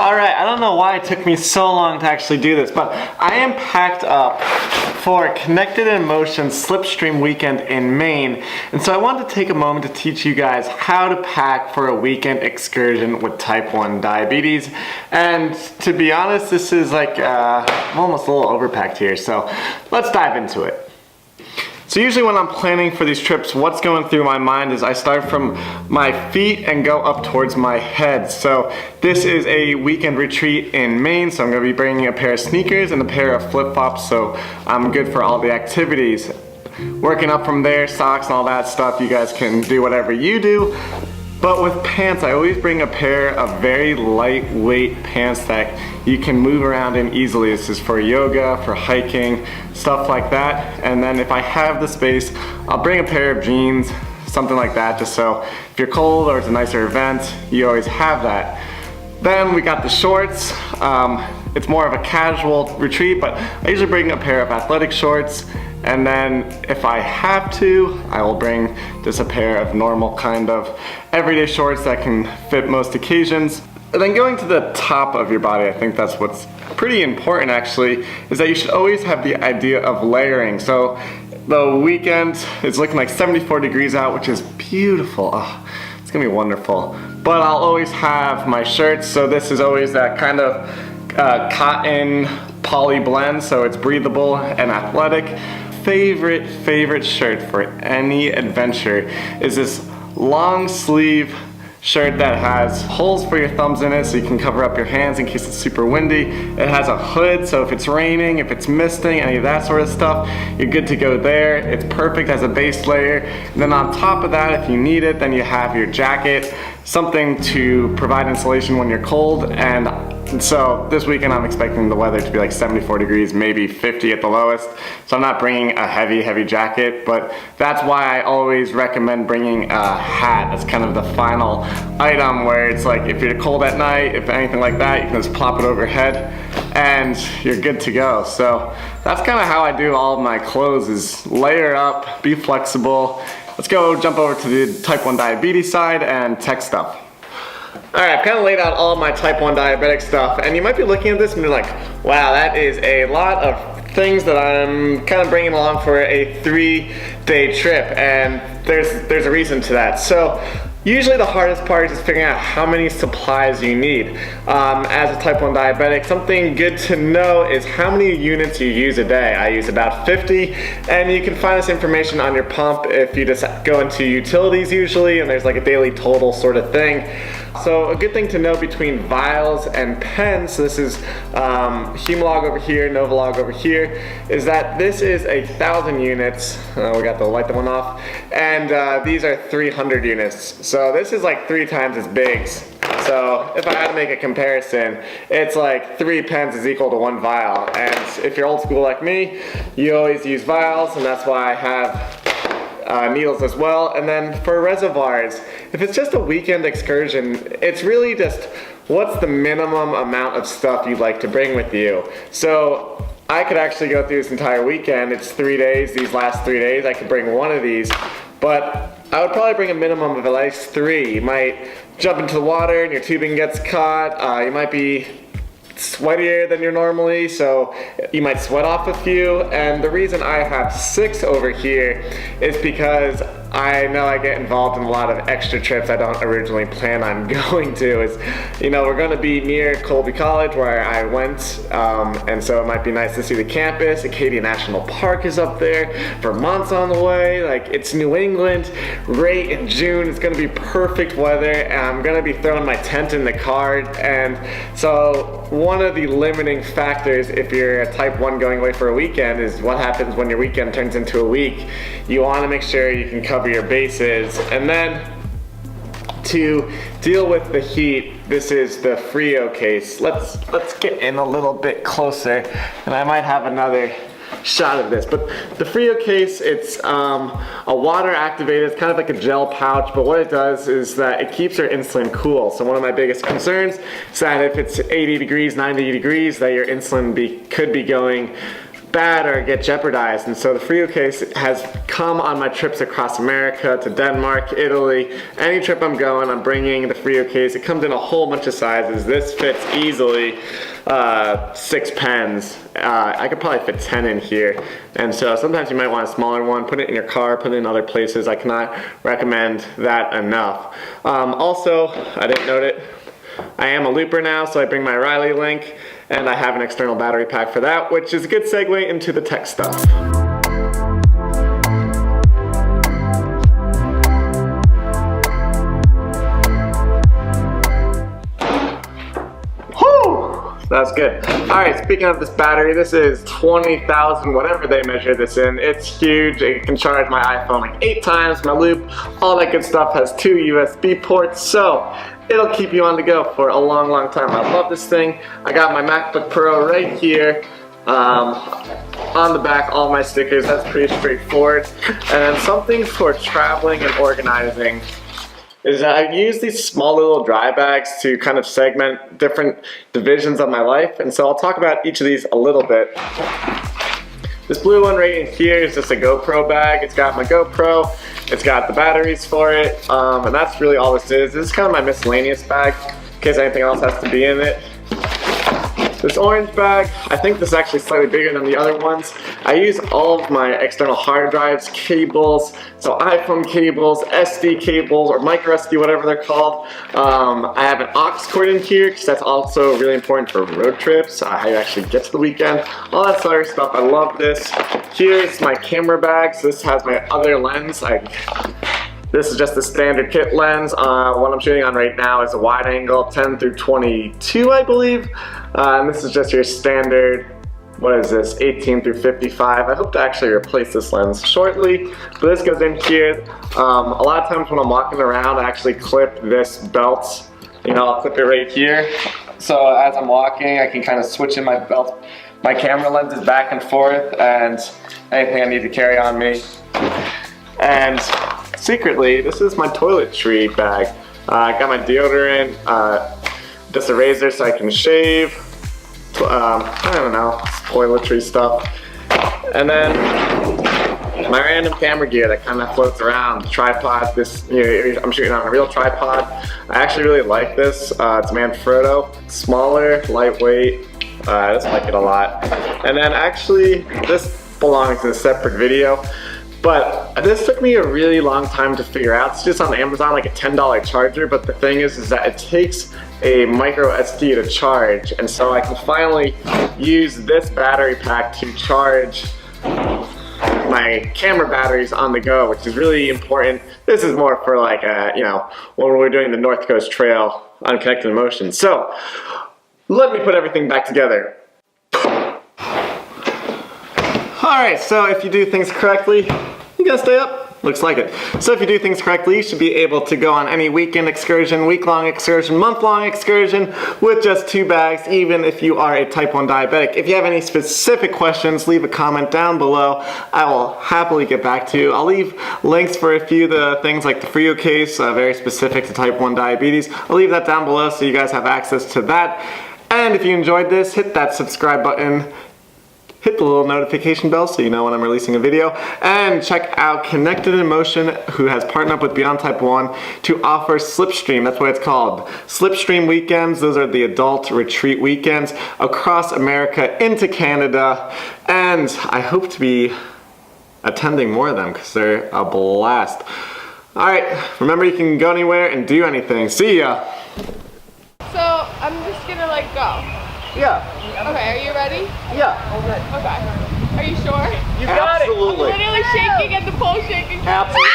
Alright, I don't know why it took me so long to actually do this, but I am packed up for Connected in Motion Slipstream weekend in Maine. And so I wanted to take a moment to teach you guys how to pack for a weekend excursion with type 1 diabetes. And to be honest, this is like, I'm almost a little overpacked here, so let's dive into it. So usually when I'm planning for these trips, what's going through my mind is I start from my feet and go up towards my head. So this is a weekend retreat in Maine, so I'm going to be bringing a pair of sneakers and a pair of flip-flops, so I'm good for all the activities. Working up from there, socks and all that stuff, you guys can do whatever you do. But with pants, I always bring a pair of very lightweight pants that you can move around in easily. This is for yoga, for hiking, stuff like that. And then if I have the space, I'll bring a pair of jeans, something like that, just so if you're cold or it's a nicer event, you always have that. Then we got the shorts. It's more of a casual retreat, but I usually bring a pair of athletic shorts. And then if I have to, I will bring just a pair of normal kind of everyday shorts that can fit most occasions. And then going to the top of your body, I think that's what's pretty important actually, is that you should always have the idea of layering. So the weekend is looking like 74 degrees out, which is beautiful. Oh, it's gonna be wonderful. But I'll always have my shirts, so this is always that kind of cotton poly blend, so it's breathable and athletic. Favorite shirt for any adventure is this long sleeve shirt that has holes for your thumbs in it so you can cover up your hands in case it's super windy. It has a hood, so if it's raining, if it's misting, any of that sort of stuff, you're good to go there. It's perfect as a base layer. And then on top of that, if you need it, then you have your jacket, something to provide insulation when you're cold. And so this weekend I'm expecting the weather to be like 74 degrees, maybe 50 at the lowest. So I'm not bringing a heavy jacket, but that's why I always recommend bringing a hat as kind of the final item, where it's like if you're cold at night, if anything like that, you can just plop it over your head and you're good to go. So that's kind of how I do all of my clothes, is layer up, be flexible. Let's go jump over to the type 1 diabetes side and tech stuff. Alright, I've kind of laid out all my type 1 diabetic stuff, and you might be looking at this and you're like, wow, that is a lot of things that I'm kind of bringing along for a 3-day trip, and there's a reason to that. So usually the hardest part is figuring out how many supplies you need. As a type 1 diabetic, something good to know is how many units you use a day. I use about 50, and you can find this information on your pump if you just go into utilities usually, and there's like a daily total sort of thing. So a good thing to know between vials and pens, so this is Humalog over here, Novolog over here, is that this is 1,000 units. We got to light the one off. And these are 300 units. So this is like 3 times as big. So if I had to make a comparison, it's like 3 pens is equal to 1 vial. And if you're old school like me, you always use vials, and that's why I have needles as well. And then for reservoirs, if it's just a weekend excursion, it's really just what's the minimum amount of stuff you'd like to bring with you. So I could actually go through this entire weekend. It's 3 days, these last 3 days, I could bring one of these, but I would probably bring a minimum of at least 3. You might jump into the water and your tubing gets caught. You might be sweatier than you're normally, so you might sweat off a few. And the reason I have 6 over here is because I know I get involved in a lot of extra trips I don't originally plan on going to. Is, you know, we're going to be near Colby College where I went, and so it might be nice to see the campus. Acadia National Park is up there. Vermont's on the way. Like, it's New England right in June. It's going to be perfect weather, and I'm going to be throwing my tent in the car. And so one of the limiting factors if you're a type 1 going away for a weekend is what happens when your weekend turns into a week. You want to make sure you can cover your bases. And then to deal with the heat, this is the Frio case. Let's get in a little bit closer, and I might have another shot of this. But the Frio case, it's a water activated, it's kind of like a gel pouch, but what it does is that it keeps your insulin cool. So one of my biggest concerns is that if it's 80 degrees, 90 degrees, that your insulin could be going bad or get jeopardized. And so the Frio case has come on my trips across America, to Denmark, Italy. Any trip I'm going, I'm bringing the Frio case. It comes in a whole bunch of sizes. This fits easily 6 pens. I could probably fit 10 in here. And so sometimes you might want a smaller one. Put it in your car, put it in other places. I cannot recommend that enough. Also, I didn't note it, I am a looper now, so I bring my Riley link, and I have an external battery pack for that, which is a good segue into the tech stuff. Whew! That's good. Alright, speaking of this battery, this is 20,000, whatever they measure this in. It's huge. It can charge my iPhone like 8 times, my loop, all that good stuff. Has 2 USB ports, so it'll keep you on the go for a long, long time. I love this thing. I got my MacBook Pro right here. On the back, all my stickers. That's pretty straightforward. And then something for traveling and organizing is that I use these small little dry bags to kind of segment different divisions of my life. And so I'll talk about each of these a little bit. This blue one right in here is just a GoPro bag. It's got my GoPro, it's got the batteries for it, and that's really all this is. This is kind of my miscellaneous bag, in case anything else has to be in it. This orange bag, I think this is actually slightly bigger than the other ones. I use all of my external hard drives, cables, so iPhone cables, SD cables, or micro SD, whatever they're called. I have an aux cord in here, because that's also really important for road trips, how you actually get to the weekend, all that sort of stuff. I love this. Here's my camera bag, so this has my other lens. This is just the standard kit lens. What I'm shooting on right now is a wide angle, 10 through 22, I believe. And this is just your standard, what is this, 18 through 55. I hope to actually replace this lens shortly, but this goes in here. A lot of times when I'm walking around, I actually clip this belt. You know, I'll clip it right here. So as I'm walking, I can kind of switch in my belt, my camera lenses back and forth, and anything I need to carry on me. And secretly, this is my toiletry bag. I got my deodorant, just a razor so I can shave, I don't know, toiletry stuff. And then my random camera gear that kind of floats around. Tripod, this, you know, I'm shooting on a real tripod. I actually really like this. It's Manfrotto. Smaller, lightweight. I just like it a lot. And then actually, this belongs in a separate video. But this took me a really long time to figure out. It's just on Amazon, like a $10 charger, but the thing is that it takes a micro SD to charge, and so I can finally use this battery pack to charge my camera batteries on the go, which is really important. This is more for like, you know, when we're doing the North Coast Trail on Connected Emotions. So, let me put everything back together. Alright, so if you do things correctly, you gotta stay up. Looks like it. So if you do things correctly, you should be able to go on any weekend excursion, week-long excursion, month-long excursion with just 2 bags, even if you are a type 1 diabetic. If you have any specific questions, leave a comment down below. I will happily get back to you. I'll leave links for a few of the things like the Frio case, very specific to type 1 diabetes. I'll leave that down below so you guys have access to that. And if you enjoyed this, hit that subscribe button. Hit the little notification bell so you know when I'm releasing a video. And check out Connected in Motion, who has partnered up with Beyond Type 1 to offer Slipstream. That's what it's called. Slipstream weekends. Those are the adult retreat weekends across America into Canada. And I hope to be attending more of them because they're a blast. Alright, remember you can go anywhere and do anything. See ya! So, I'm just gonna like go. Yeah. Okay, are you ready? Yeah. Okay. Are you sure? You got it. Absolutely. I'm literally shaking and the pole's shaking. Absolutely.